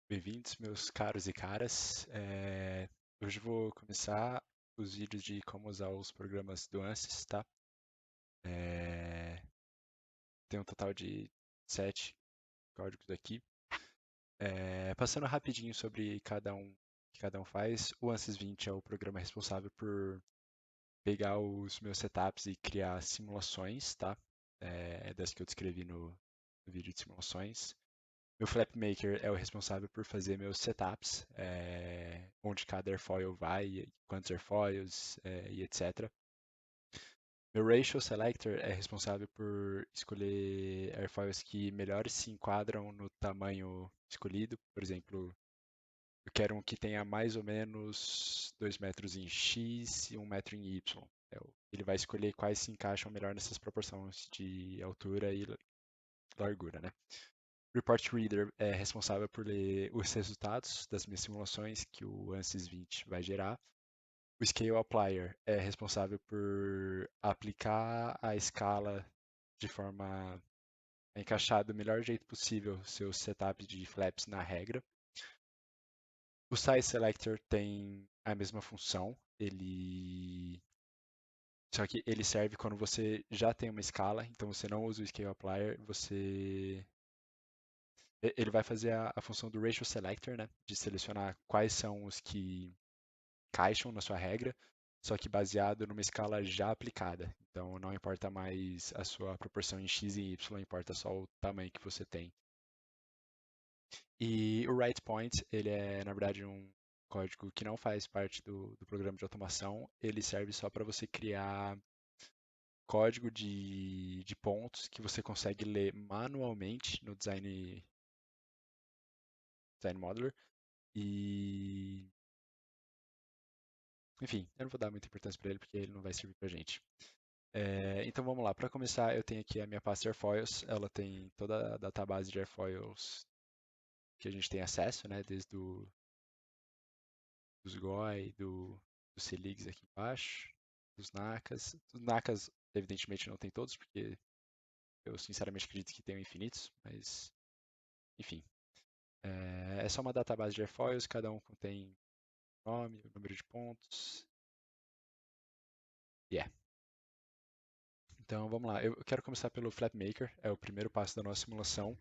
Bem-vindos, meus caros e caras. Hoje vou começar os vídeos de como usar os programas do Ansys, tá? É, Tem um total de 7 códigos aqui. Passando rapidinho sobre cada um que cada um faz, o Ansys 20 é o programa responsável por pegar os meus setups e criar simulações, tá? Das que eu descrevi no vídeo de simulações. Meu FlapMaker é o responsável por fazer meus setups, onde cada airfoil vai, quantos airfoils e etc. Meu Ratio Selector é responsável por escolher airfoils que melhor se enquadram no tamanho escolhido. Por exemplo, eu quero um que tenha mais ou menos 2 metros em X e 1 metro em Y. Ele vai escolher quais se encaixam melhor nessas proporções de altura e largura, né? Report Reader é responsável por ler os resultados das minhas simulações que o ANSYS 20 vai gerar. O Scale Applier é responsável por aplicar a escala de forma a encaixar do melhor jeito possível seus setups de flaps na regra. O Size Selector tem a mesma função, só que ele serve quando você já tem uma escala, então você não usa o Scale Applier, ele vai fazer a função do Ratio Selector, né? De selecionar quais são os que encaixam na sua regra, só que baseado numa escala já aplicada. Então não importa mais a sua proporção em x e y, importa só o tamanho que você tem. E o write point, ele é na verdade um código que não faz parte do programa de automação, ele serve só para você criar código de pontos que você consegue ler manualmente no design modeler. E enfim, eu não vou dar muita importância para ele porque ele não vai servir para gente. Então vamos lá, para começar eu tenho aqui a minha pasta Airfoils, ela tem toda a database de Airfoils que a gente tem acesso, né, desde dos GOI, dos CLIGs aqui embaixo, dos NACAs. Os NACAs evidentemente não tem todos, porque eu sinceramente acredito que tenham infinitos, mas enfim. É só uma database de Airfoils, cada um contém nome, o número de pontos, e Então vamos lá, eu quero começar pelo FlapMaker, é o primeiro passo da nossa simulação,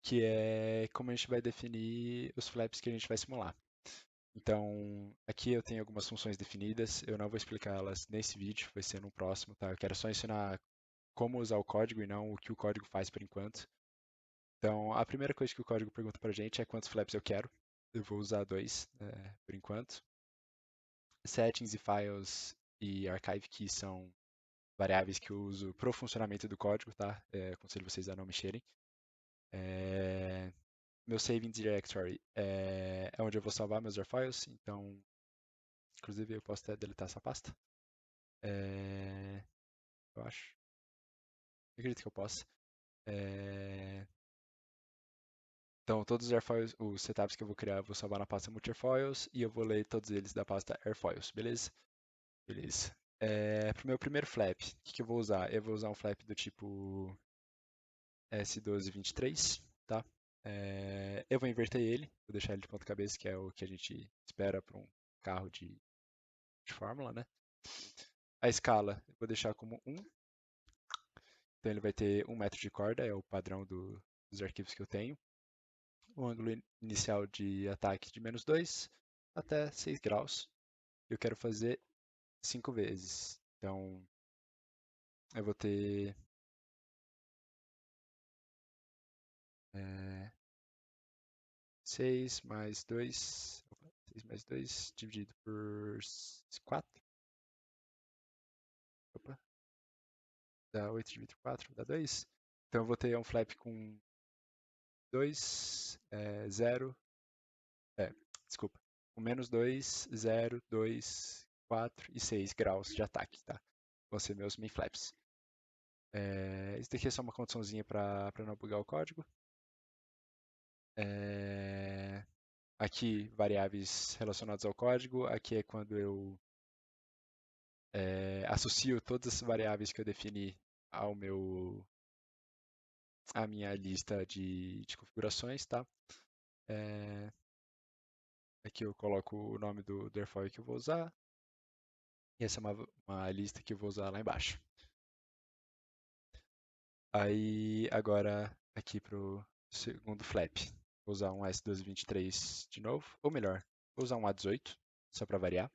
que é como a gente vai definir os flaps que a gente vai simular. Então, aqui eu tenho algumas funções definidas, eu não vou explicar elas nesse vídeo, vai ser no próximo, tá? Eu quero só ensinar como usar o código e não o que o código faz por enquanto. Então, a primeira coisa que o código pergunta pra gente é quantos flaps eu quero. Eu vou usar dois, por enquanto. Settings e files e archive key são variáveis que eu uso pro funcionamento do código, tá? Aconselho vocês a não mexerem. Meu Saving Directory é onde eu vou salvar meus files, então, inclusive, eu posso até deletar essa pasta. Eu acho. Eu acredito que eu possa. É, Então, todos os airfoils, os setups que eu vou criar, eu vou salvar na pasta multi-airfoils e eu vou ler todos eles da pasta airfoils, beleza? Beleza. Para o meu primeiro flap, o que eu vou usar? Eu vou usar um flap do tipo S1223, tá? Eu vou inverter ele, vou deixar ele de ponta cabeça, que é o que a gente espera para um carro de fórmula, né? A escala eu vou deixar como 1, então ele vai ter 1 metro de corda, é o padrão dos arquivos que eu tenho. O ângulo inicial de ataque de -2 até 6 graus. Eu quero fazer 5 vezes. Então eu vou ter 6 mais 2, 6 mais 2 dividido por 4. Opa, dá 8 dividido por 4, dá 2. Então eu vou ter um flap com 2, 0, desculpa, com -2, 0, 2, 4 e 6 graus de ataque, tá? Vão ser meus main flaps. Isso daqui é só uma condiçãozinha para não bugar o código. Aqui, variáveis relacionadas ao código. Aqui é quando eu associo todas as variáveis que eu defini à minha lista de configurações, tá? Aqui eu coloco o nome do airfoil que eu vou usar. E essa é uma lista que eu vou usar lá embaixo. Aí agora aqui pro segundo flap. Vou usar um S1223 de novo. Ou melhor, vou usar um A18, só para variar.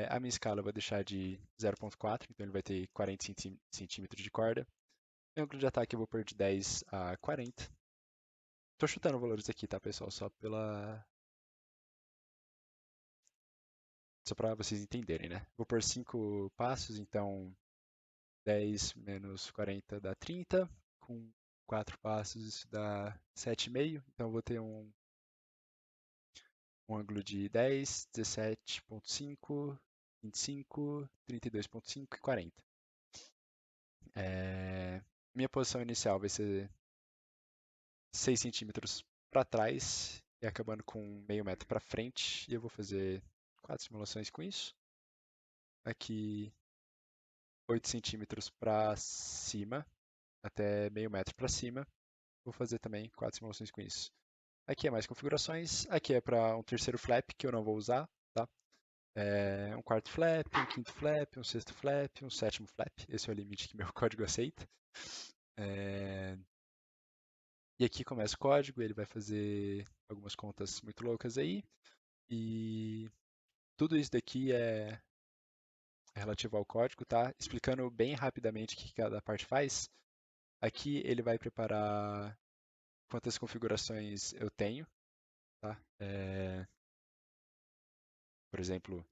A minha escala eu vou deixar de 0.4, então ele vai ter 40 centímetros de corda. O ângulo de ataque eu vou pôr de 10 a 40. Tô chutando valores aqui, tá, pessoal? Só para vocês entenderem, né? Vou pôr 5 passos, então 10 menos 40 dá 30. Com 4 passos isso dá 7,5. Então eu vou ter um ângulo de 10, 17,5, 25, 32,5 e 40. Minha posição inicial vai ser 6 centímetros para trás e acabando com meio metro para frente. E eu vou fazer 4 simulações com isso. Aqui 8 centímetros para cima, até meio metro para cima. Vou fazer também 4 simulações com isso. Aqui é mais configurações. Aqui é para um terceiro flap que eu não vou usar, tá? Um quarto flap, um quinto flap, um sexto flap, um sétimo flap. Esse é o limite que meu código aceita. E aqui começa o código, ele vai fazer algumas contas muito loucas aí. E tudo isso daqui é relativo ao código, tá? Explicando bem rapidamente o que cada parte faz. Aqui ele vai preparar quantas configurações eu tenho, tá? Por exemplo, vou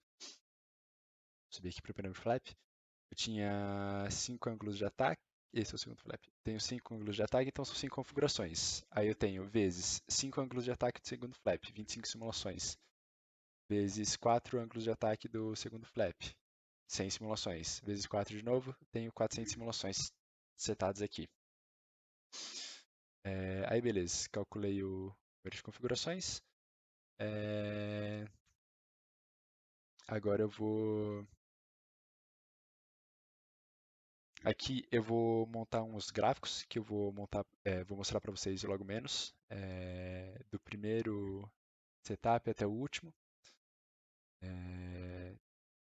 subir aqui para o primeiro flap. Eu tinha 5 ângulos de ataque. Esse é o segundo flap. Tenho 5 ângulos de ataque, então são 5 configurações. Aí eu tenho vezes 5 ângulos de ataque do segundo flap, 25 simulações. Vezes 4 ângulos de ataque do segundo flap, 100 simulações. Vezes 4 de novo, tenho 400 simulações setadas aqui. Aí beleza, calculei o número de configurações. Agora eu vou... Aqui eu vou montar uns gráficos que eu vou montar, vou mostrar para vocês logo menos, do primeiro setup até o último.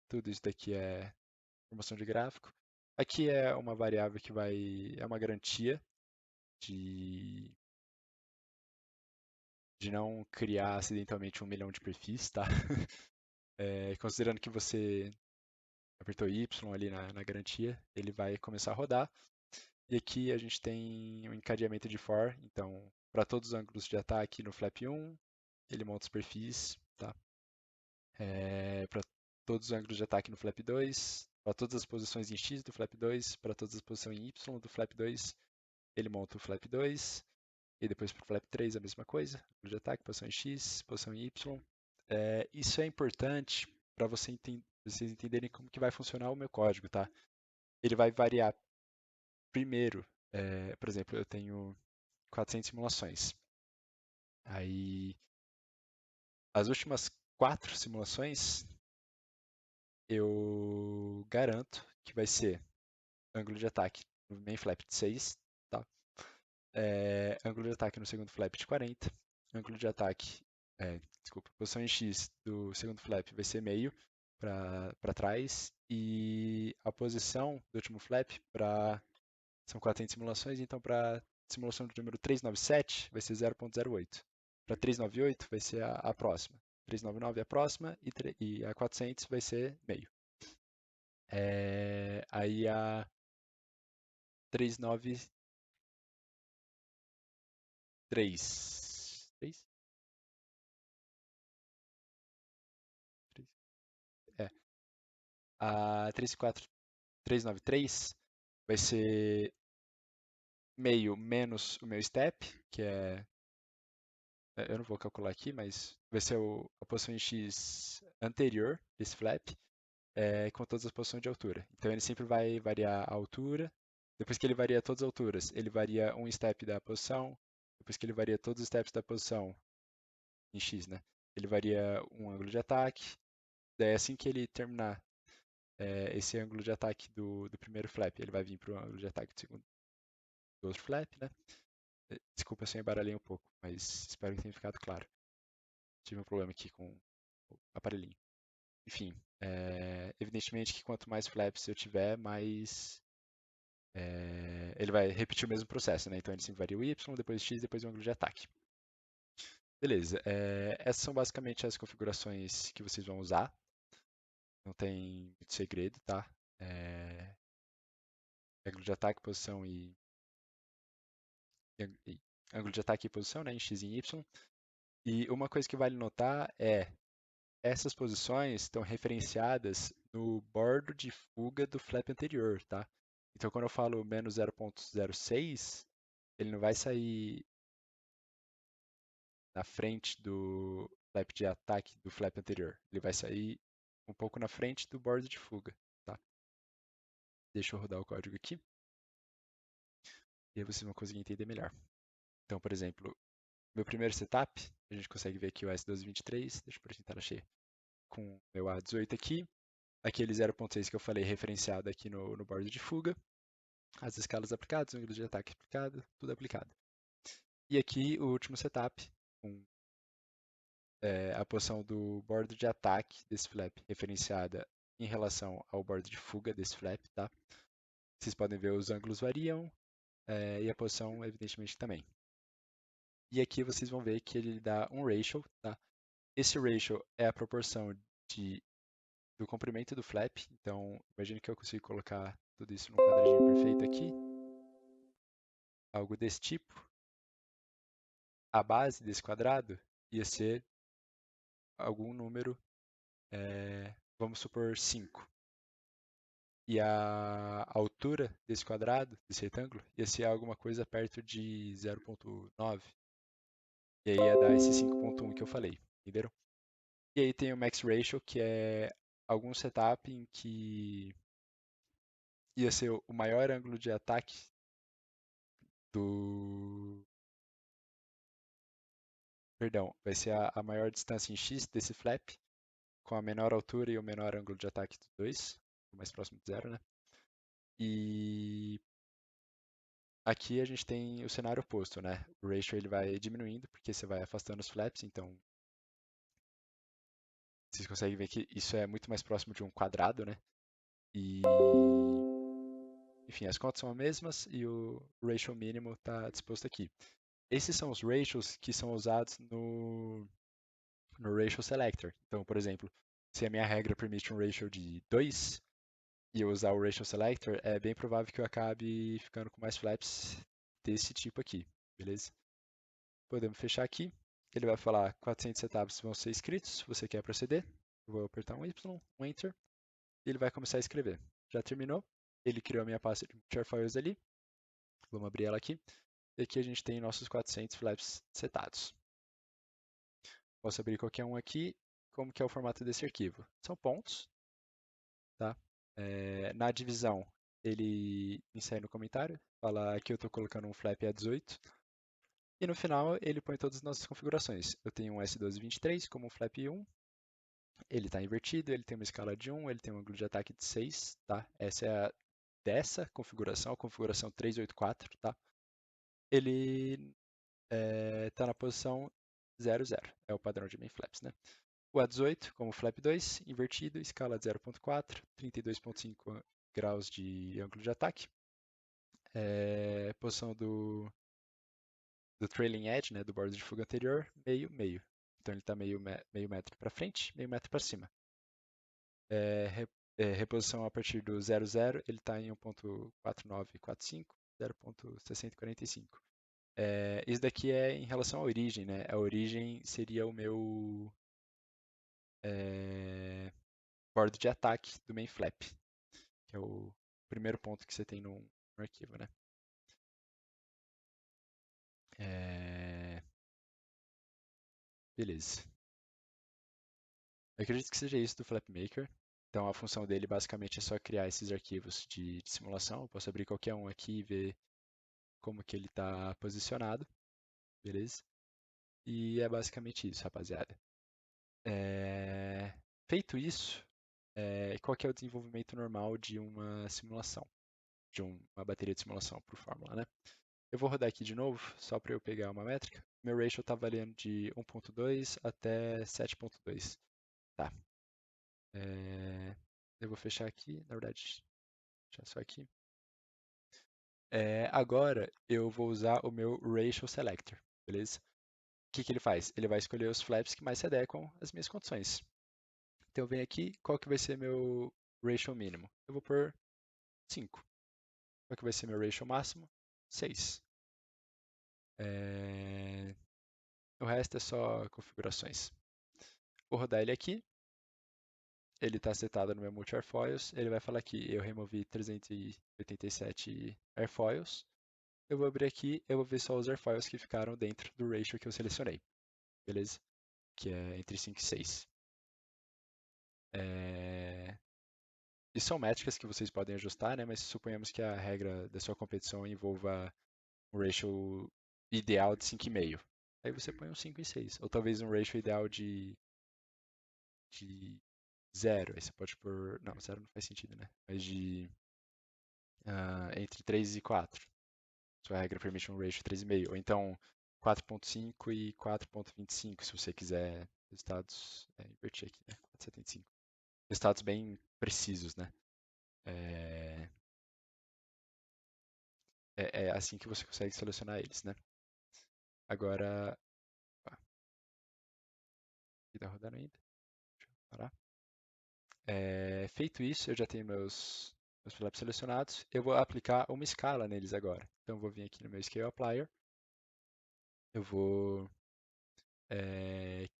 Tudo isso daqui é informação de gráfico. Aqui é uma variável que é uma garantia de não criar acidentalmente 1 milhão de perfis, tá? Considerando que você apertou Y ali na garantia, ele vai começar a rodar. E aqui a gente tem um encadeamento de for, então para todos os ângulos de ataque no flap 1, ele monta os perfis, tá? Para todos os ângulos de ataque no flap 2, para todas as posições em X do flap 2, para todas as posições em Y do flap 2, ele monta o flap 2, e depois para o flap 3 a mesma coisa, ângulo de ataque, posição em X, posição em Y. Isso é importante para vocês entenderem como que vai funcionar o meu código, tá? Ele vai variar primeiro, por exemplo, eu tenho 400 simulações. Aí, as últimas 4 simulações, eu garanto que vai ser ângulo de ataque no main flap de 6, tá? Ângulo de ataque no segundo flap de 40, ângulo de ataque, desculpa, posição em X do segundo flap vai ser meio para trás e a posição do último flap são 400 simulações, então para simulação do número 397 vai ser 0.08. Para 398 vai ser a próxima. 399 é a próxima e a 400 vai ser meio. Aí a 393. 3? É. A 393 vai ser meio menos o meu step, que é. Eu não vou calcular aqui, mas vai ser a posição em X anterior desse flap, com todas as posições de altura. Então ele sempre vai variar a altura. Depois que ele varia todas as alturas, ele varia um step da posição. Depois que ele varia todos os steps da posição em X, né? Ele varia um ângulo de ataque. Daí assim que ele terminar esse ângulo de ataque do primeiro flap, ele vai vir para o ângulo de ataque do outro flap, né? Desculpa se eu embaralhei um pouco, mas espero que tenha ficado claro. tive um problema aqui com o aparelhinho. Enfim, evidentemente que quanto mais flaps eu tiver, mais ele vai repetir o mesmo processo, né? Então ele sempre varia o Y, depois X, depois o ângulo de ataque. Beleza, essas são basicamente as configurações que vocês vão usar. Não tem muito segredo, tá? Ângulo de ataque, posição e ângulo de ataque e posição, né? Em X e em Y. E uma coisa que vale notar é essas posições estão referenciadas no bordo de fuga do flap anterior, tá? Então, quando eu falo menos 0.06, ele não vai sair na frente do flap de ataque do flap anterior. Ele vai sair um pouco na frente do bordo de fuga, tá? Deixa eu rodar o código aqui e aí vocês vão conseguir entender melhor. Então, por exemplo, meu primeiro setup, a gente consegue ver aqui o S1223, deixa eu tentar achar, com meu A18 aqui, aquele 0.6 que eu falei referenciado aqui no bordo de fuga, as escalas aplicadas, o ângulo de ataque aplicado, tudo aplicado. E aqui o último setup, com a posição do bordo de ataque desse flap referenciada em relação ao bordo de fuga desse flap, tá? Vocês podem ver os ângulos variam e a posição evidentemente também. E aqui vocês vão ver que ele dá um ratio, tá? Esse ratio é a proporção do comprimento do flap, então imagine que eu consigo colocar tudo isso num quadradinho perfeito aqui, algo desse tipo. A base desse quadrado ia ser algum número, vamos supor 5. E a altura desse quadrado, desse retângulo, ia ser alguma coisa perto de 0.9. E aí ia dar esse 5.1 que eu falei, entenderam? E aí tem o max ratio, que é algum setup em que ia ser o maior ângulo de ataque do... Perdão, vai ser a maior distância em X desse flap, com a menor altura e o menor ângulo de ataque dos dois, o mais próximo de zero, né? E aqui a gente tem o cenário oposto, né? O ratio ele vai diminuindo porque você vai afastando os flaps, então vocês conseguem ver que isso é muito mais próximo de um quadrado, né? E enfim, as contas são as mesmas e o ratio mínimo está disposto aqui. Esses são os ratios que são usados no ratio selector. Então, por exemplo, se a minha regra permite um ratio de 2 e eu usar o ratio selector, é bem provável que eu acabe ficando com mais flaps desse tipo aqui, beleza? Podemos fechar aqui. Ele vai falar 400 setups vão ser escritos, se você quer proceder. Eu vou apertar um Y, um Enter, e ele vai começar a escrever. Já terminou. Ele criou a minha pasta de sharefiles ali. Vamos abrir ela aqui. E aqui a gente tem nossos 400 flaps setados. Posso abrir qualquer um aqui. Como que é o formato desse arquivo? São pontos. Tá? Na divisão, ele insere no comentário. Fala aqui eu estou colocando um flap A18. E no final ele põe todas as nossas configurações. Eu tenho um S1223 como um flap 1. Ele está invertido, ele tem uma escala de 1, ele tem um ângulo de ataque de 6. Tá? Essa é dessa configuração, a configuração 384. Tá? Ele está na posição 00. É o padrão de main flaps. Né? O A18 como flap 2, invertido, escala de 0.4, 32.5 graus de ângulo de ataque. Posição do trailing edge, né, do bordo de fuga anterior, meio, meio. Então ele está meio metro para frente, meio metro para cima. Reposição a partir do 00, ele está em 1.4945, 0.6045. Isso daqui é em relação à origem, né? A origem seria o meu bordo de ataque do main flap, que é o primeiro ponto que você tem no arquivo, né? Beleza. Eu acredito que seja isso do FlapMaker. Então a função dele basicamente é só criar esses arquivos de simulação. Eu posso abrir qualquer um aqui e ver como que ele está posicionado, beleza? E é basicamente isso, rapaziada. Feito isso, qual que é o desenvolvimento normal de uma simulação, de uma bateria de simulação por fórmula, né? Eu vou rodar aqui de novo, só para eu pegar uma métrica. meu ratio está valendo de 1.2 até 7.2. Tá. Eu vou fechar aqui, na verdade, deixar só aqui. Agora eu vou usar o meu Ratio Selector, beleza? O que ele faz? Ele vai escolher os flaps que mais se adequam às minhas condições. Então eu venho aqui, qual que vai ser meu ratio mínimo? Eu vou pôr 5. Qual que vai ser meu ratio máximo? 6. O resto é só configurações. Vou rodar ele aqui. Ele está setado no meu multi-airfoils. Ele vai falar que eu removi 387 airfoils. Eu vou abrir aqui, eu vou ver só os airfoils que ficaram dentro do ratio que eu selecionei. Beleza? Que é entre 5 e 6. E são métricas que vocês podem ajustar, né? Mas suponhamos que a regra da sua competição envolva um ratio ideal de 5,5. Aí você põe um 5,6. Ou talvez um ratio ideal de 0. Aí você pode pôr. Não, 0 não faz sentido, né? Mas de entre 3 e 4. Sua regra permite um ratio 3,5. Ou então 4,5 e 4,25, se você quiser resultados. Inverti aqui, né? 4,75. Resultados bem precisos, né? É, é assim que você consegue selecionar eles, né? Agora. Opa, aqui tá rodando ainda. Deixa eu parar. Feito isso, eu já tenho meus flaps selecionados. Eu vou aplicar uma escala neles agora. Então, eu vou vir aqui no meu Scale Applier. Eu vou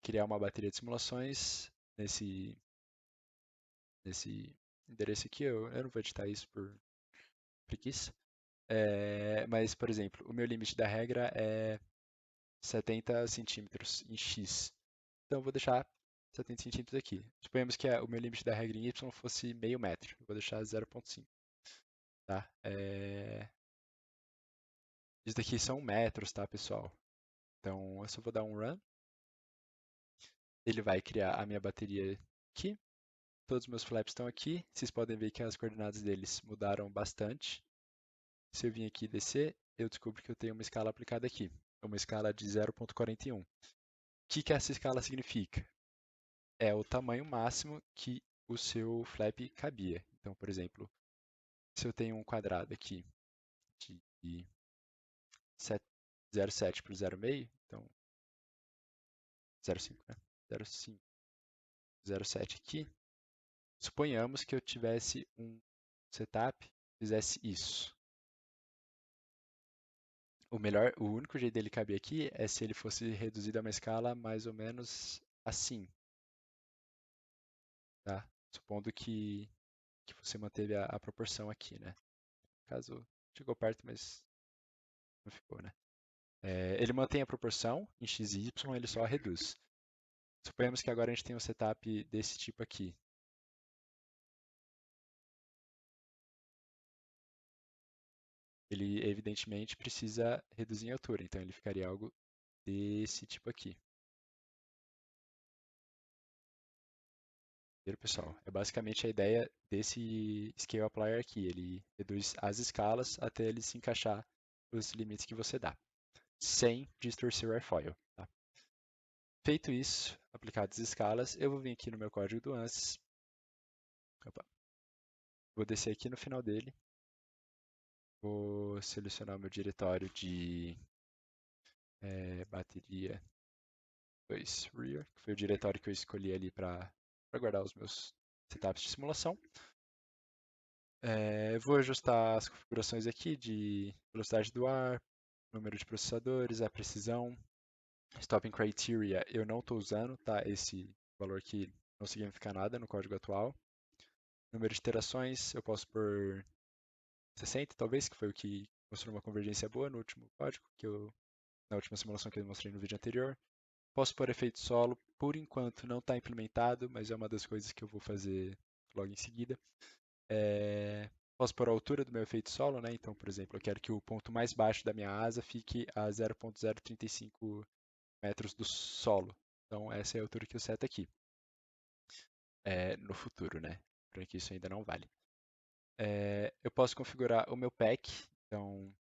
criar uma bateria de simulações nesse endereço aqui. Eu não vou editar isso por preguiça. Mas, por exemplo, o meu limite da regra é 70 centímetros em X. Então, eu vou deixar 70 centímetros aqui. Suponhamos que o meu limite da regra em Y fosse meio metro. Eu vou deixar 0,5. Tá? Isso daqui são metros, tá, pessoal? Então, eu só vou dar um run. Ele vai criar a minha bateria aqui. Todos os meus flaps estão aqui. Vocês podem ver que as coordenadas deles mudaram bastante. Se eu vir aqui descer, eu descubro que eu tenho uma escala aplicada aqui. Uma escala de 0,41. O que essa escala significa? É o tamanho máximo que o seu flap cabia. Então, por exemplo, se eu tenho um quadrado aqui de 0,7 por 0,5, então 0,5, né? 0,5, 0,7 aqui. Suponhamos que eu tivesse um setup que fizesse isso. O único jeito dele caber aqui é se ele fosse reduzido a uma escala mais ou menos assim, tá? Supondo que você manteve a proporção aqui, né? No caso, chegou perto, mas não ficou, né? Ele mantém a proporção em x e y, ele só reduz. Suponhamos que agora a gente tem um setup desse tipo aqui. Ele, evidentemente, precisa reduzir em altura, então ele ficaria algo desse tipo aqui. Entendeu, pessoal? É basicamente a ideia desse Scale Applier aqui. Ele reduz as escalas até ele se encaixar nos limites que você dá, sem distorcer o airfoil. Tá? Feito isso, aplicadas as escalas, eu vou vir aqui no meu código do ANSYS. Opa. Vou descer aqui no final dele. Vou selecionar o meu diretório de bateria 2 rear, que foi o diretório que eu escolhi ali para guardar os meus setups de simulação. Vou ajustar as configurações aqui de velocidade do ar, número de processadores, a precisão. Stopping Criteria eu não estou usando, tá? Esse valor aqui não significa nada no código atual. Número de iterações eu posso pôr 60, talvez, que foi o que mostrou uma convergência boa no último código, na última simulação que eu mostrei no vídeo anterior. Posso pôr efeito solo, por enquanto não está implementado, mas é uma das coisas que eu vou fazer logo em seguida. Posso pôr a altura do meu efeito solo, né? Então, por exemplo, eu quero que o ponto mais baixo da minha asa fique a 0,035 metros do solo. Então, essa é a altura que eu seto aqui. No futuro, né? Para que isso ainda não vale. Eu posso configurar o meu pack. Então,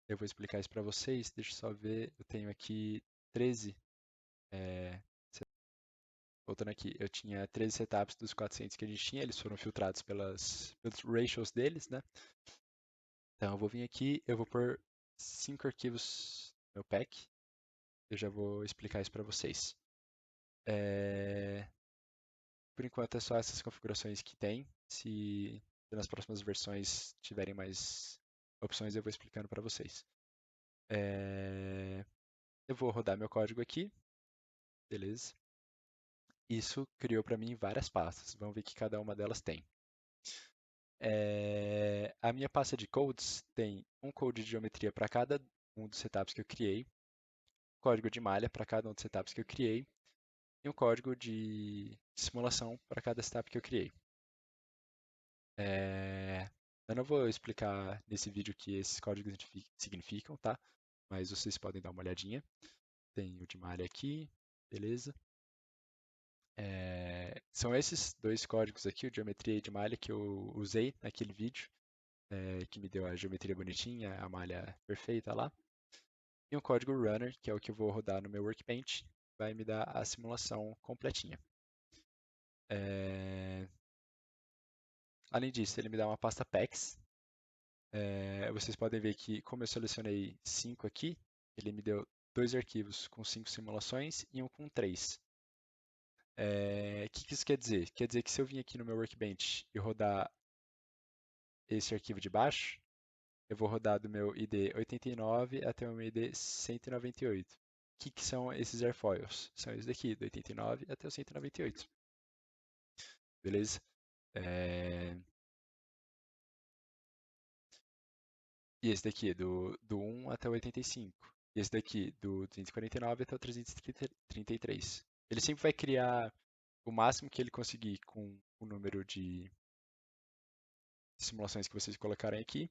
eu vou explicar isso para vocês. Deixa eu só ver. Eu tenho aqui 13, é, voltando aqui, eu tinha 13 setups dos 400 que a gente tinha, eles foram filtrados pelos ratios deles, né? Então eu vou vir aqui, eu vou pôr 5 arquivos no meu pack, eu já vou explicar isso para vocês. Por enquanto é só essas configurações que tem, se nas próximas versões tiverem mais opções eu vou explicando para vocês. Eu vou rodar meu código aqui, beleza? Isso criou para mim várias pastas, vamos ver que cada uma delas tem. A minha pasta de codes tem um code de geometria para cada um dos setups que eu criei, código de malha para cada um dos setups que eu criei e um código de simulação para cada setup que eu criei. Eu não vou explicar nesse vídeo o que esses códigos significam, tá? Mas vocês podem dar uma olhadinha. Tem o de malha aqui, beleza? São esses dois códigos aqui, o de geometria e de malha, que eu usei naquele vídeo, que me deu a geometria bonitinha, a malha perfeita lá. E um código runner, que é o que eu vou rodar no meu workbench, vai me dar a simulação completinha. Além disso, ele me dá uma pasta packs. Vocês podem ver que, como eu selecionei 5 aqui, ele me deu 2 arquivos com 5 simulações e um com 3. O que isso quer dizer? Quer dizer que se eu vir aqui no meu workbench e rodar esse arquivo de baixo, eu vou rodar do meu ID 89 até o meu ID 198. O que são esses airfoils? São esses daqui, do 89 até o 198. Beleza? E esse daqui do 1 até o 85. E esse daqui do 249 até o 333. Ele sempre vai criar o máximo que ele conseguir com o número de simulações que vocês colocarem aqui.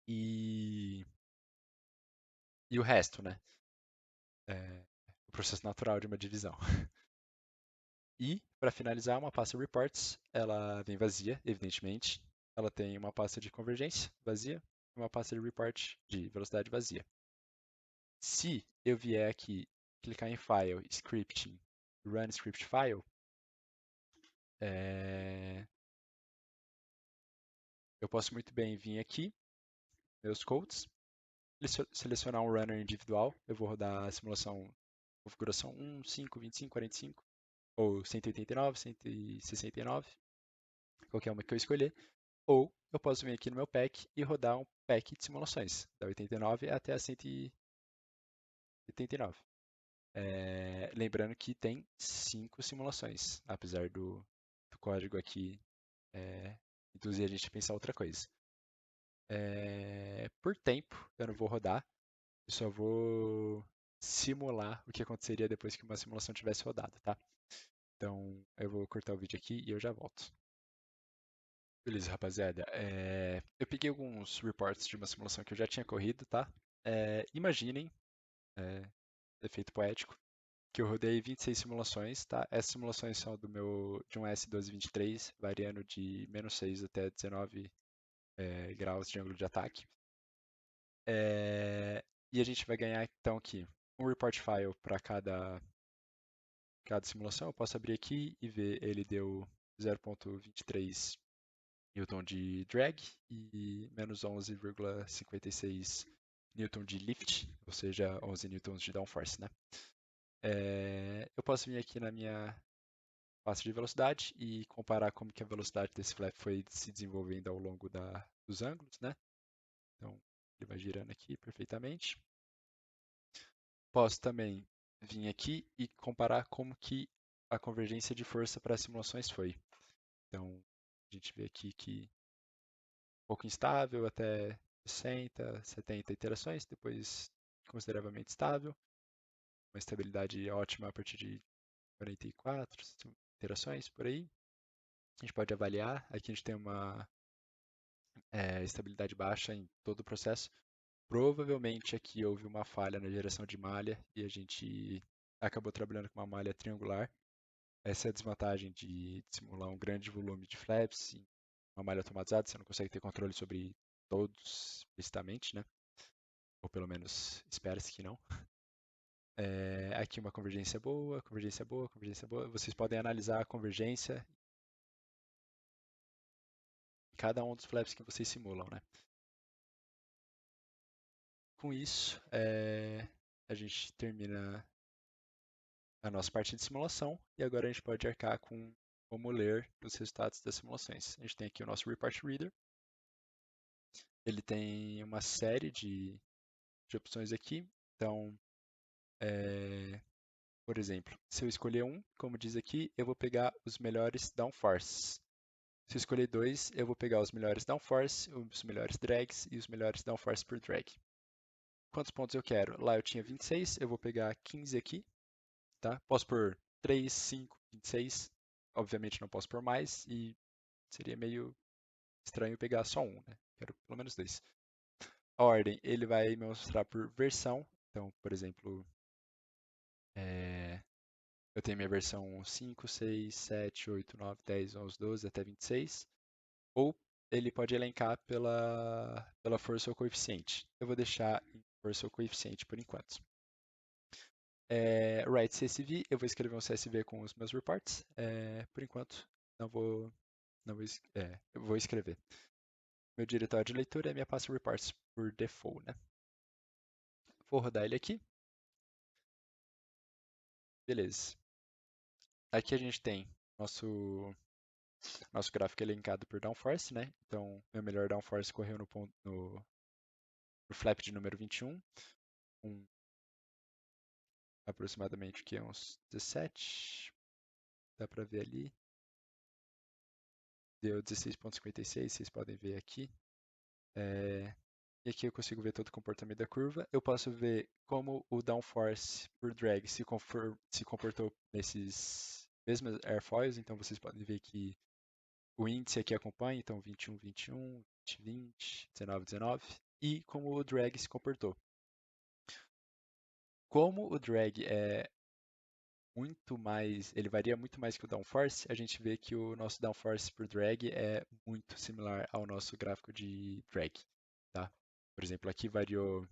E o resto, né? O processo natural de uma divisão. E, para finalizar, uma pasta reports, ela vem vazia, evidentemente. Ela tem uma pasta de convergência vazia e uma pasta de report de velocidade vazia. Se eu vier aqui, clicar em File, Scripting, Run Script File, eu posso muito bem vir aqui, meus codes, selecionar um runner individual. Eu vou rodar a simulação configuração 1, 5, 25, 45, ou 189, 169, qualquer uma que eu escolher. Ou eu posso vir aqui no meu pack e rodar um pack de simulações, da 89 até a 189. Lembrando que tem 5 simulações, apesar do código aqui induzir a gente a pensar outra coisa. Por tempo, eu não vou rodar, eu só vou simular o que aconteceria depois que uma simulação tivesse rodado, tá? Então, eu vou cortar o vídeo aqui e eu já volto. Beleza, rapaziada. Eu peguei alguns reports de uma simulação que eu já tinha corrido, tá? Imaginem, efeito poético, que eu rodei 26 simulações, tá? Essas simulações são de um S1223, variando de -6 até 19 graus de ângulo de ataque. E a gente vai ganhar então aqui um report file para cada simulação. Eu posso abrir aqui e ver ele deu 0,23 Newton de drag e menos 11,56 Newton de lift, ou seja, 11 newtons de downforce, né? Eu posso vir aqui na minha pasta de velocidade e comparar como que a velocidade desse flap foi se desenvolvendo ao longo dos ângulos, né? Então, ele vai girando aqui perfeitamente. Posso também vir aqui e comparar como que a convergência de força para as simulações foi. Então, a gente vê aqui que um pouco instável até 60, 70 iterações, depois consideravelmente estável, uma estabilidade ótima a partir de 44 iterações por aí. A gente pode avaliar, aqui a gente tem uma estabilidade baixa em todo o processo. Provavelmente aqui houve uma falha na geração de malha e a gente acabou trabalhando com uma malha triangular. Essa é a desvantagem de simular um grande volume de flaps em uma malha automatizada, você não consegue ter controle sobre todos explicitamente, né? Ou pelo menos espera-se que não. Aqui uma convergência boa, convergência boa, convergência boa. Vocês podem analisar a convergência em cada um dos flaps que vocês simulam, né? Com isso, a gente termina a nossa parte de simulação e agora a gente pode arcar com como ler os resultados das simulações. A gente tem aqui o nosso Report Reader. Ele tem uma série de opções aqui. Então, por exemplo, se eu escolher um, como diz aqui, eu vou pegar os melhores downforces. Se eu escolher dois, eu vou pegar os melhores downforce, os melhores drags e os melhores downforce por drag. Quantos pontos eu quero? Lá eu tinha 26, eu vou pegar 15 aqui, tá? Posso pôr 3, 5, 26. Obviamente não posso pôr mais e seria meio estranho pegar só um, né? Quero pelo menos dois. A ordem, ele vai me mostrar por versão. Então, por exemplo, eu tenho minha versão 5, 6, 7, 8, 9, 10, 11, 12 até 26. Ou ele pode elencar pela força ou coeficiente. Eu vou deixar em força ou coeficiente por enquanto. Write CSV, eu vou escrever um CSV com os meus reports. Por enquanto, eu vou escrever. Meu diretório de leitura é minha pasta reports por default, né? Vou rodar ele aqui. Beleza. Aqui a gente tem nosso gráfico elencado por downforce, né? Então, meu melhor downforce correu no flap de número 21, com aproximadamente que uns 17, dá para ver ali. Deu 16,56, vocês podem ver aqui. E aqui eu consigo ver todo o comportamento da curva. Eu posso ver como o downforce por drag se comportou nesses mesmos airfoils. Então vocês podem ver que o índice aqui acompanha, então 21, 21, 20, 20, 19, 19. E como o drag se comportou. Como o drag ele varia muito mais que o downforce, a gente vê que o nosso downforce por drag é muito similar ao nosso gráfico de drag, tá? Por exemplo, aqui variou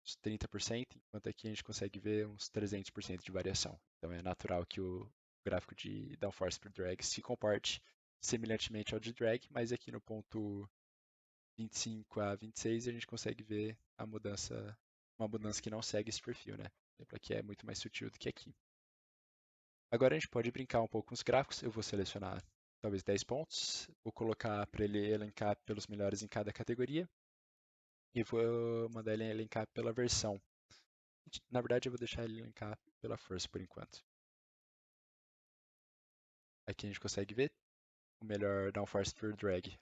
uns 30%, enquanto aqui a gente consegue ver uns 300% de variação. Então é natural que o gráfico de downforce por drag se comporte semelhantemente ao de drag, mas aqui no ponto 25 a 26 a gente consegue ver uma mudança que não segue esse perfil, né? Por exemplo, aqui é muito mais sutil do que aqui. Agora a gente pode brincar um pouco com os gráficos. Eu vou selecionar talvez 10 pontos, vou colocar para ele elencar pelos melhores em cada categoria e vou mandar ele elencar pela versão. Na verdade, eu vou deixar ele elencar pela força por enquanto. Aqui a gente consegue ver o melhor downforce per drag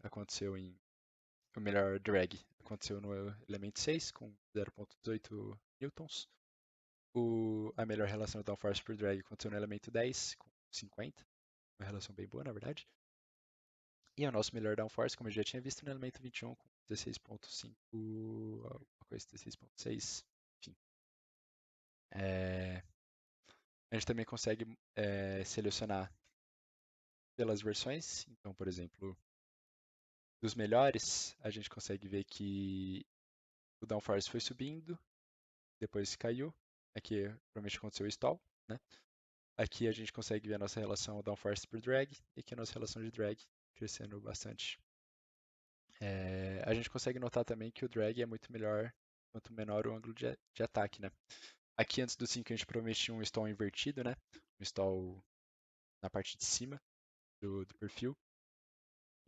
o melhor drag aconteceu no elemento 6 com 0,18 newtons. A melhor relação de downforce per drag aconteceu no elemento 10 com 50, uma relação bem boa, na verdade. E o nosso melhor downforce, como eu já tinha visto, no elemento 21 com 16.5, alguma coisa 16.6, enfim. A gente também consegue selecionar pelas versões. Então, por exemplo, dos melhores, a gente consegue ver que o downforce foi subindo, depois caiu. Aqui provavelmente aconteceu o stall, né? Aqui a gente consegue ver a nossa relação downforce por drag e aqui a nossa relação de drag crescendo bastante. A gente consegue notar também que o drag é muito melhor quanto menor o ângulo de ataque, né? Aqui antes do 5 a gente provavelmente tinha um stall invertido, né? Um stall na parte de cima do perfil.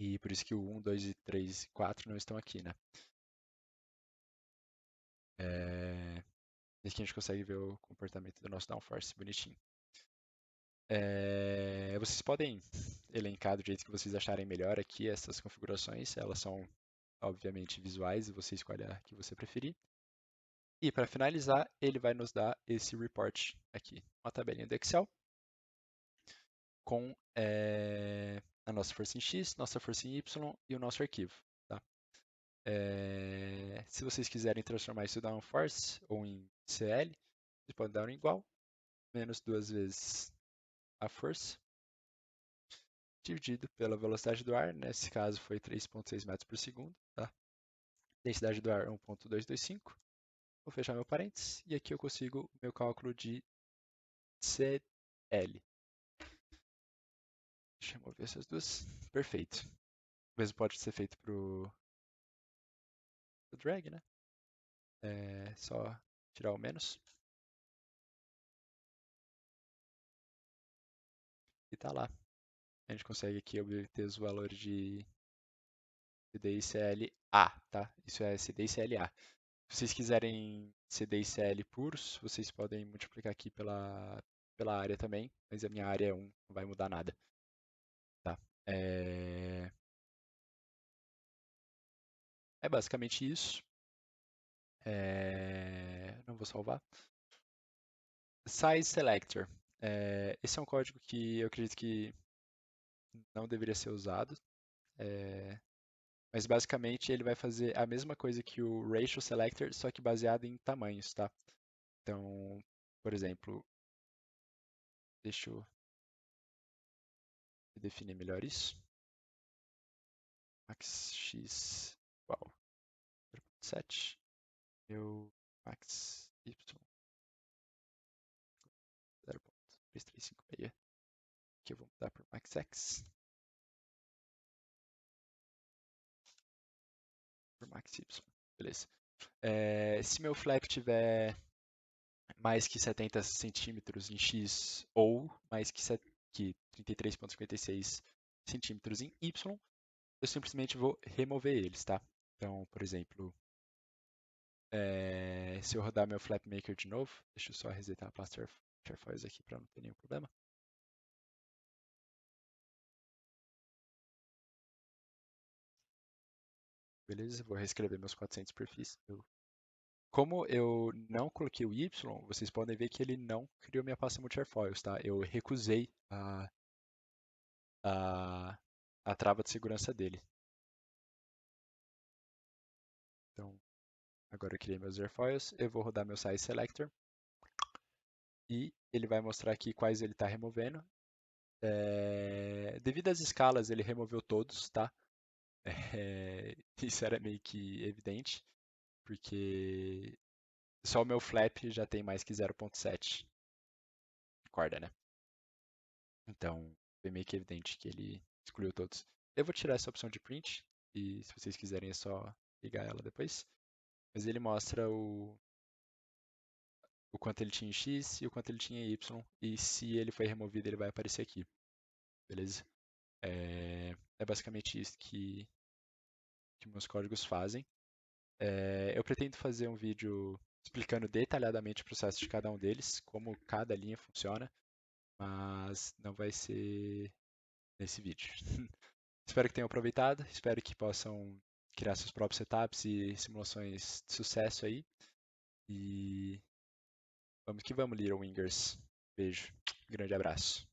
E por isso que o 1, 2, 3 e 4 não estão aqui, né? E aqui a gente consegue ver o comportamento do nosso downforce bonitinho. Vocês podem elencar do jeito que vocês acharem melhor aqui essas configurações. Elas são, obviamente, visuais e você escolhe a que você preferir. E para finalizar, ele vai nos dar esse report aqui, uma tabelinha do Excel com a nossa força em X, nossa força em Y e o nosso arquivo. Tá? Se vocês quiserem transformar isso em downforce ou em CL, vocês podem dar um igual, menos 2 vezes a força, dividido pela velocidade do ar, nesse caso foi 3,6 metros por segundo. Tá? Densidade do ar 1,225. vou fechar meu parênteses e aqui eu consigo o meu cálculo de CL. Deixa eu mover essas duas. Perfeito. O mesmo pode ser feito pro drag, né? É só tirar o menos e tá lá. A gente consegue aqui obter os valores de CD e CLA, tá? Isso é CD e CLA. Se vocês quiserem CD e CL puros, vocês podem multiplicar aqui pela área também, mas a minha área é 1, não vai mudar nada, tá? É basicamente isso. Não vou salvar. Size Selector. Esse é um código que eu acredito que não deveria ser usado, é, mas basicamente ele vai fazer a mesma coisa que o Ratio Selector, só que baseado em tamanhos, tá? Então, por exemplo, deixa eu definir melhor isso. Max x igual 0.7, meu max y 0.3356, que eu vou mudar para max x, por max y, beleza. Se meu flap tiver mais que 70 centímetros em X ou mais que 33,56 centímetros em Y, eu simplesmente vou remover eles, tá? Então, por exemplo, se eu rodar meu FlapMaker de novo, deixa eu só resetar a pasta Airfoils aqui para não ter nenhum problema. Beleza, vou reescrever meus 400 perfis. Como eu não coloquei o Y, vocês podem ver que ele não criou minha pasta multi-airfoils, tá? Eu recusei a, a trava de segurança dele. Então, agora eu criei meus airfoils, eu vou rodar meu size selector e ele vai mostrar aqui quais ele está removendo. Devido às escalas, ele removeu todos, tá? Isso era meio que evidente, porque só o meu flap já tem mais que 0.7 corda, né? Então, foi meio que evidente que ele excluiu todos. Eu vou tirar essa opção de print, e se vocês quiserem é só ligar ela depois. Mas ele mostra o quanto ele tinha em X e o quanto ele tinha em Y, e se ele foi removido, ele vai aparecer aqui, beleza? É basicamente isso que meus códigos fazem. Eu pretendo fazer um vídeo explicando detalhadamente o processo de cada um deles, como cada linha funciona, mas não vai ser nesse vídeo. Espero que tenham aproveitado, espero que possam criar seus próprios setups e simulações de sucesso aí. E vamos que vamos, Little Wingers. Beijo, grande abraço.